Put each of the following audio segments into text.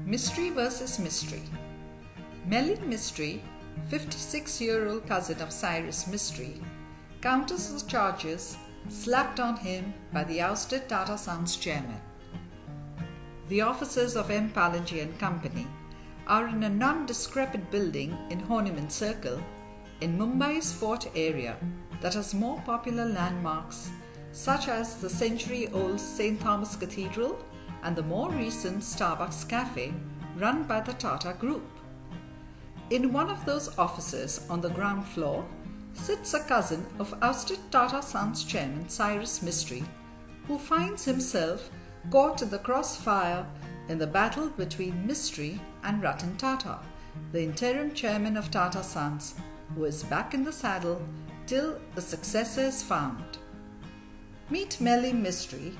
Mistry versus Mistry. Mehli Mistry, 56-year-old cousin of Cyrus Mistry, counters the charges slapped on him by the ousted Tata Sons chairman. The offices of M. Palanji and Company are in a non-decrepit building in Horniman Circle in Mumbai's Fort area that has more popular landmarks such as the century-old St. Thomas Cathedral and the more recent Starbucks Cafe run by the Tata Group. In one of those offices on the ground floor sits a cousin of ousted Tata Sons chairman Cyrus Mistry, who finds himself caught in the crossfire in the battle between Mistry and Ratan Tata, the interim chairman of Tata Sons, who is back in the saddle till the successor is found. Meet Mehli Mistry,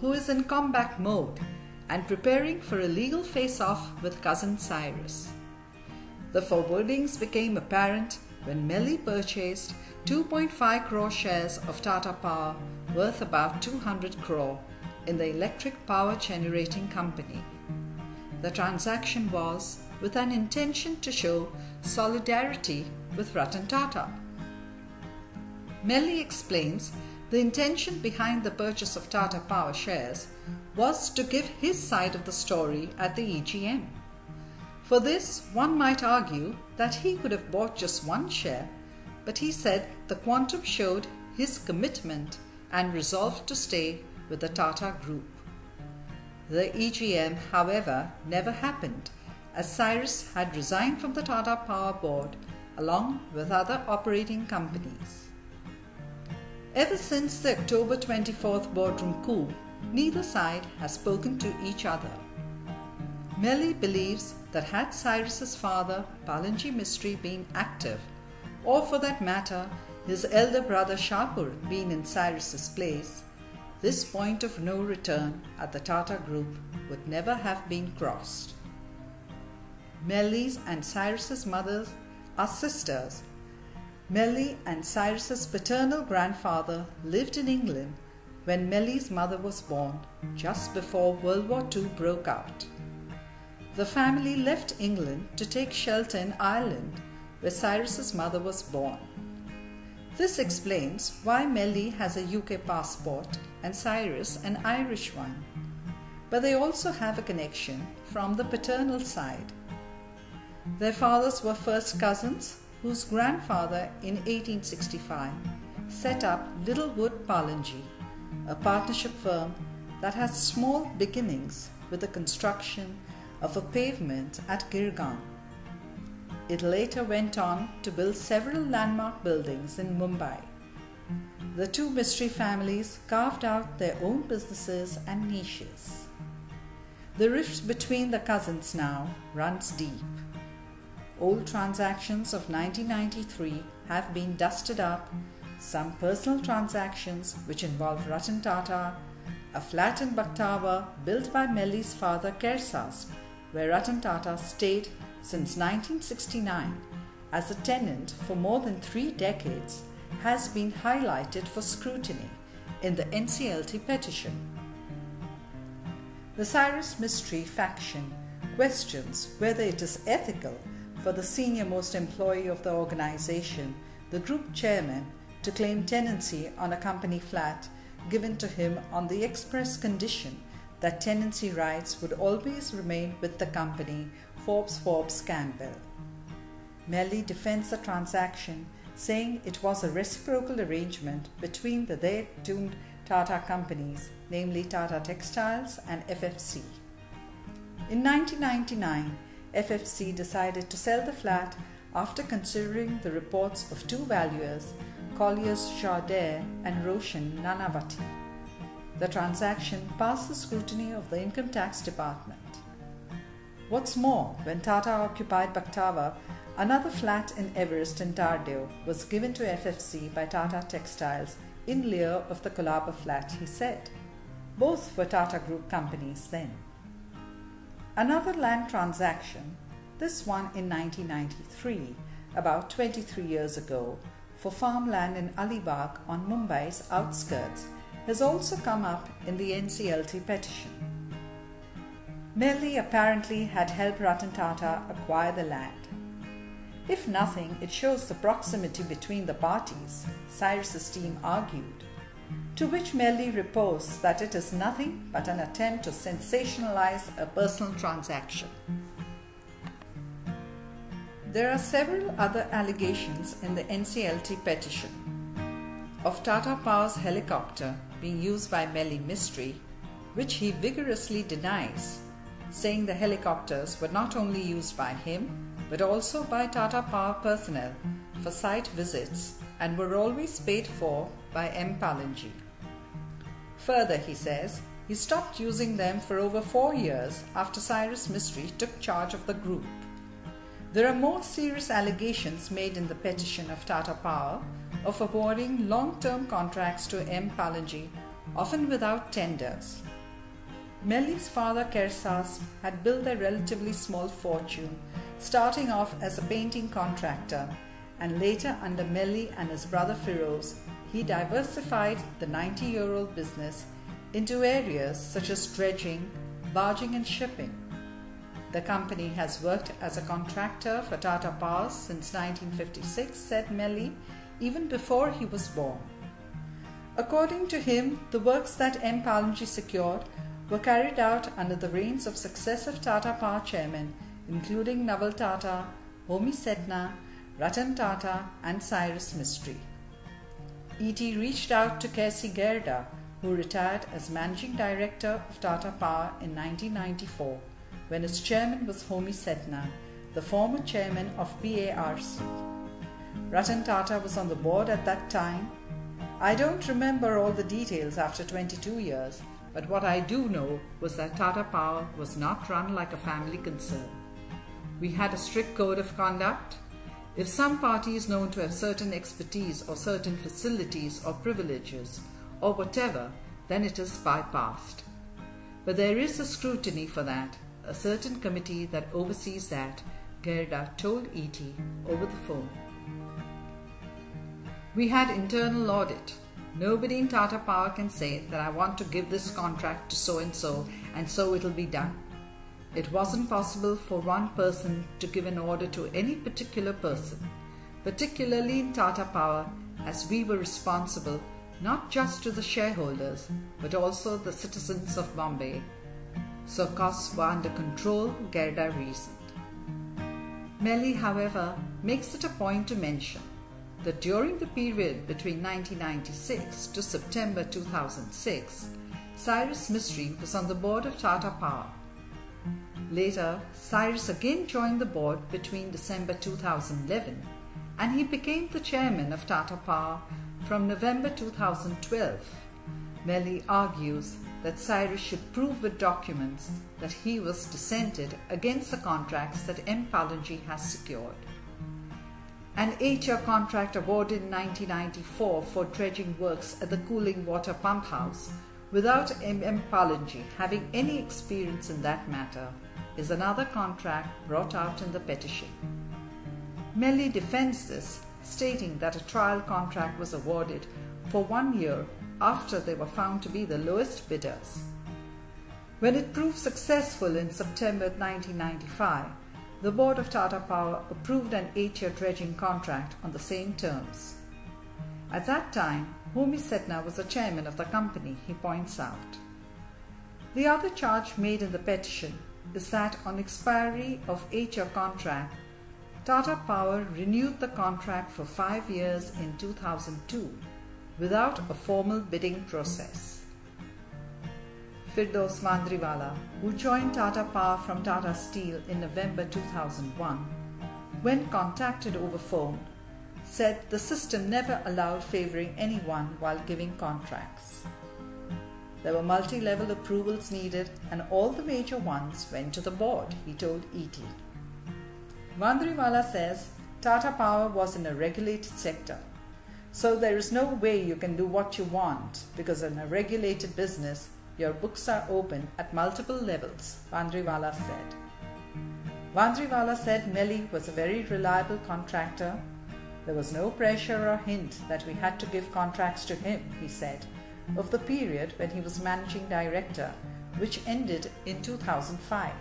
who is in comeback mode and preparing for a legal face-off with cousin Cyrus. The forebodings became apparent when Mehli purchased 2.5 crore shares of Tata Power worth about 200 crore in the electric power generating company. The transaction was with an intention to show solidarity with Ratan Tata. Mehli explains the intention behind the purchase of Tata Power shares was to give his side of the story at the EGM. For this, one might argue that he could have bought just one share, but he said the quantum showed his commitment and resolve to stay with the Tata Group. The EGM, however, never happened, as Cyrus had resigned from the Tata Power Board along with other operating companies. Ever since the October 24th boardroom coup, neither side has spoken to each other. Mehli believes that had Cyrus's father, Palanji Mistry, been active, or for that matter, his elder brother Shapur been in Cyrus's place, this point of no return at the Tata Group would never have been crossed. Mehli's and Cyrus's mothers are sisters. Mehli and Cyrus's paternal grandfather lived in England when Mehli's mother was born, just before World War II broke out. The family left England to take shelter in Ireland, where Cyrus's mother was born. This explains why Mehli has a UK passport and Cyrus an Irish one. But they also have a connection from the paternal side. Their fathers were first cousins, whose grandfather in 1865 set up Littlewood Palanji, a partnership firm that had small beginnings with the construction of a pavement at Girgaon. It later went on to build several landmark buildings in Mumbai. The two Mistry families carved out their own businesses and niches. The rift between the cousins now runs deep. Old transactions of 1993 have been dusted up, some personal transactions which involve Ratan Tata, a flat in Baktava built by Mehli's father Kersas, where Ratan Tata stayed since 1969 as a tenant for more than 3 decades, has been highlighted for scrutiny in the NCLT petition. The Cyrus Mistry faction questions whether it is ethical for the senior-most employee of the organization, the group chairman, to claim tenancy on a company flat given to him on the express condition that tenancy rights would always remain with the company Forbes Campbell. Mehli defends the transaction, saying it was a reciprocal arrangement between the there-doomed Tata companies, namely Tata Textiles and FFC. In 1999, FFC decided to sell the flat after considering the reports of 2 valuers, Colliers Chaudet and Roshan Nanavati. The transaction passed the scrutiny of the Income Tax Department. What's more, when Tata occupied Baktava, another flat in Everest and Tardeo was given to FFC by Tata Textiles in lieu of the Colaba flat, he said. Both were Tata Group companies then. Another land transaction, this one in 1993, about 23 years ago, for farmland in Alibag on Mumbai's outskirts, has also come up in the NCLT petition. Mehli apparently had helped Ratan Tata acquire the land. If nothing, it shows the proximity between the parties, Cyrus's team argued, to which Mehli reports that it is nothing but an attempt to sensationalize a personal transaction. There are several other allegations in the NCLT petition of Tata Power's helicopter being used by Mehli Mistry, which he vigorously denies, saying the helicopters were not only used by him but also by Tata Power personnel for site visits and were always paid for by M. Palanji. Further, he says, he stopped using them for over 4 years after Cyrus Mistry took charge of the group. There are more serious allegations made in the petition of Tata Power of awarding long-term contracts to M. Palanji, often without tenders. Mehli's father Cyrus had built a relatively small fortune, starting off as a painting contractor, and later under Mehli and his brother Firoz, he diversified the 90-year-old business into areas such as dredging, barging and shipping. The company has worked as a contractor for Tata Power since 1956, said Mehli, even before he was born. According to him, the works that M. Palanji secured were carried out under the reigns of successive Tata Power chairmen, including Naval Tata, Homi Setna, Ratan Tata and Cyrus Mistry. E.T. reached out to K.C. Gerda, who retired as managing director of Tata Power in 1994, when its chairman was Homi Setna, the former chairman of PARC. Ratan Tata was on the board at that time. I don't remember all the details after 22 years, but what I do know was that Tata Power was not run like a family concern. We had a strict code of conduct. If some party is known to have certain expertise or certain facilities or privileges or whatever, then it is bypassed. But there is a scrutiny for that, a certain committee that oversees that, Gerda told E.T. over the phone. We had internal audit. Nobody in Tata Power can say that I want to give this contract to so and so it'll be done. It wasn't possible for one person to give an order to any particular person, particularly in Tata Power, as we were responsible not just to the shareholders but also the citizens of Bombay. So costs were under control, Gerda reasoned. Mehli, however, makes it a point to mention that during the period between 1996 to September 2006, Cyrus Mistry was on the board of Tata Power. Later, Cyrus again joined the board between December 2011 and he became the chairman of Tata Power from November 2012. Mehli argues that Cyrus should prove with documents that he was dissented against the contracts that M. Palanji has secured. An 8-year contract awarded in 1994 for dredging works at the cooling water pump house without M. Palanji having any experience in that matter is another contract brought out in the petition. Mehli defends this, stating that a trial contract was awarded for 1 year after they were found to be the lowest bidders. When it proved successful in September 1995, the board of Tata Power approved an 8-year dredging contract on the same terms. At that time, Homi Setna was the chairman of the company, he points out. The other charge made in the petition is that on expiry of 8-year contract, Tata Power renewed the contract for 5 years in 2002 without a formal bidding process. Firdaus Vandriwala, who joined Tata Power from Tata Steel in November 2001, when contacted over phone, said the system never allowed favouring anyone while giving contracts. There were multi-level approvals needed and all the major ones went to the board, he told E.T. Vandriwala says Tata Power was in a regulated sector, so there is no way you can do what you want because in a regulated business, your books are open at multiple levels, Vandriwala said. Vandriwala said Mehli was a very reliable contractor. There was no pressure or hint that we had to give contracts to him, he said, of the period when he was managing director which ended in 2005.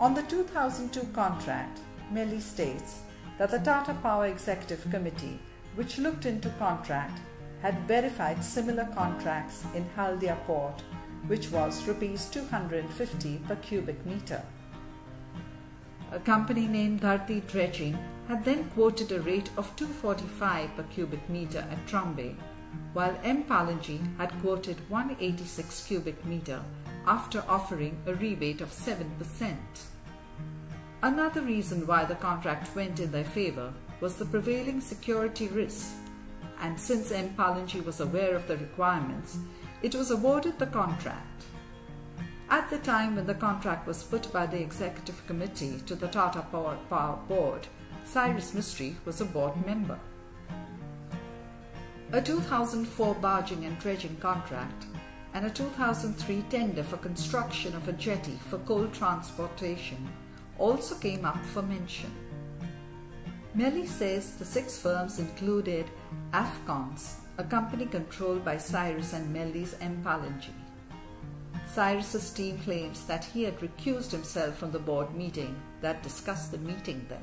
On the 2002 contract, Mehli states that the Tata Power Executive Committee, which looked into contract, had verified similar contracts in Haldia port, which was Rs 250 per cubic meter. A company named Dharti Dredging had then quoted a rate of 245 per cubic meter at Trombay, while M. Palanji had quoted 186 cubic meter after offering a rebate of 7%. Another reason why the contract went in their favor was the prevailing security risk, and since M. Palanji was aware of the requirements, it was awarded the contract. At the time when the contract was put by the Executive Committee to the Tata Power Board, Cyrus Mistry was a board member. A 2004 barging and dredging contract and a 2003 tender for construction of a jetty for coal transportation also came up for mention. Mehli says the 6 firms included Evokes, a company controlled by Cyrus and Mehli's M. Palanji. Cyrus's team claims that he had recused himself from the board meeting that discussed the meeting then.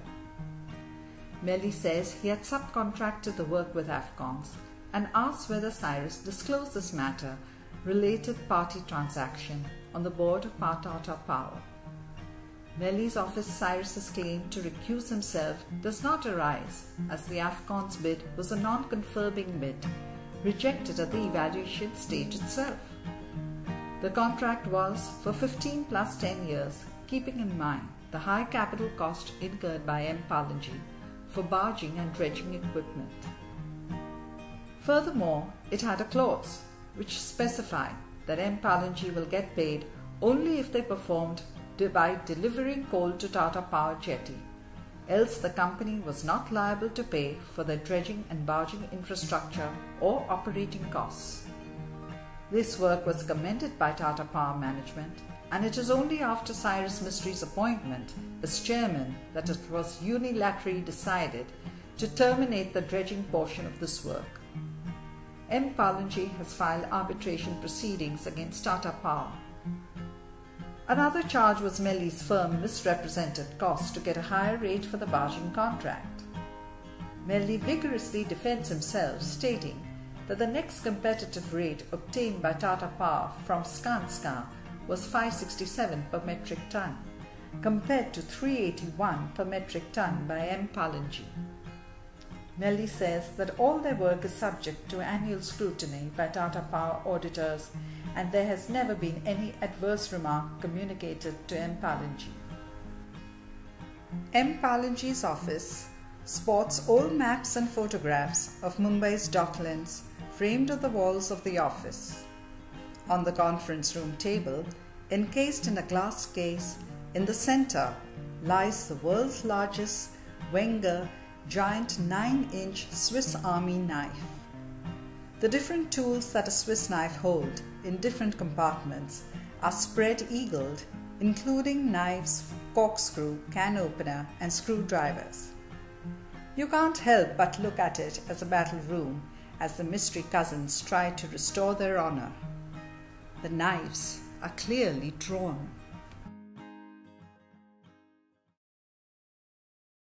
Mehli says he had subcontracted the work with Evokes and asked whether Cyrus disclosed this matter related party transaction on the board of Tata Power. Mehli's office Cyrus's claim to recuse himself does not arise as the Evokes bid was a non-confirming bid, rejected at the evaluation stage itself. The contract was for 15 plus 10 years, keeping in mind the high capital cost incurred by M. Palanji for barging and dredging equipment. Furthermore, it had a clause which specified that M. Palanji will get paid only if they performed by delivering coal to Tata Power Jetty, else the company was not liable to pay for the dredging and barging infrastructure or operating costs. This work was commended by Tata Power management, and it is only after Cyrus Mistry's appointment as chairman that it was unilaterally decided to terminate the dredging portion of this work. M. Palanji has filed arbitration proceedings against Tata Power. Another charge was Mehli's firm misrepresented costs to get a higher rate for the barging contract. Mehli vigorously defends himself, stating that the next competitive rate obtained by Tata Power from Skanska was 567 per metric ton, compared to 381 per metric ton by M. Palanji. Mehli says that all their work is subject to annual scrutiny by Tata Power auditors, and there has never been any adverse remark communicated to M. Palanji. M. Palanji's office sports old maps and photographs of Mumbai's docklands framed on the walls of the office. On the conference room table, encased in a glass case, in the center lies the world's largest Wenger giant 9-inch Swiss Army knife. The different tools that a Swiss knife holds in different compartments are spread-eagled, including knives, corkscrew, can opener, and screwdrivers. You can't help but look at it as a battle room as the Mistry cousins try to restore their honor. The knives are clearly drawn.